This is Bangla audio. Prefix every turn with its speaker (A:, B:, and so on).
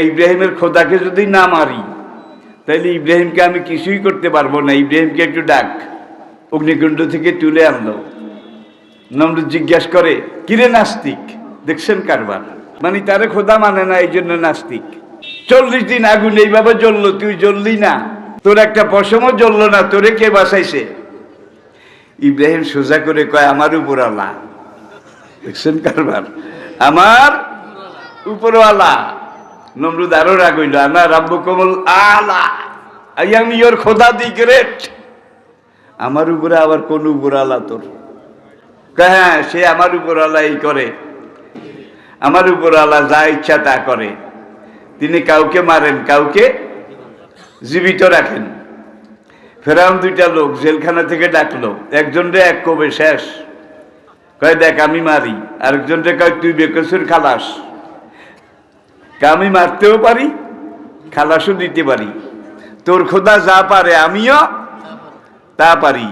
A: ইব্রাহিমের খোদাকে যদি না মারি তাহলে ইব্রাহিমকে আমি কিছুই করতে পারবো না, ইব্রাহিমকে একটু ডাক। অগ্নিকুণ্ড থেকে তুলে আনলো। নমরুদ জিজ্ঞাসা করে, কিরে নাস্তিক, দেখছেন কারবার, মানে তারে খোদা মানে না, এই জন্য নাস্তিক। 40 দিন আগুন এইভাবে জ্বললো, তুই জ্বললি না, তোর একটা পশমও জ্বললো না, তোরে কে বাঁচাইছে? ইব্রাহিম সোজা করে কয়, আমার উপরওয়ালা। দেখছেন কারবার, আমার উপরওয়ালা। নমরুদ আরো রাগ হইল, আনা রাব্বুকুমুল আলা, আই এম ইওর খোদা দি গ্রেট। আমার উপরে আবার কোন উপরওয়ালা তোর? হ্যাঁ, সে আমার উপরওয়ালাই করে, আমার উপরওয়ালা যা ইচ্ছা তা করে। তিনি কাউকে মারেন, কাউকে জীবিত রাখেন। ফেরাউন 2টা লোক জেলখানা থেকে ডাকলো, একজনরে এক কবে শেষ, কয় দেখ আমি মারি, আরেকজনরে কয় তুই বেকসুর খালাস। আমি মারতেও পারি, খালাসও দিতে পারি, তোর খোদা যা পারে আমিও তা পারি।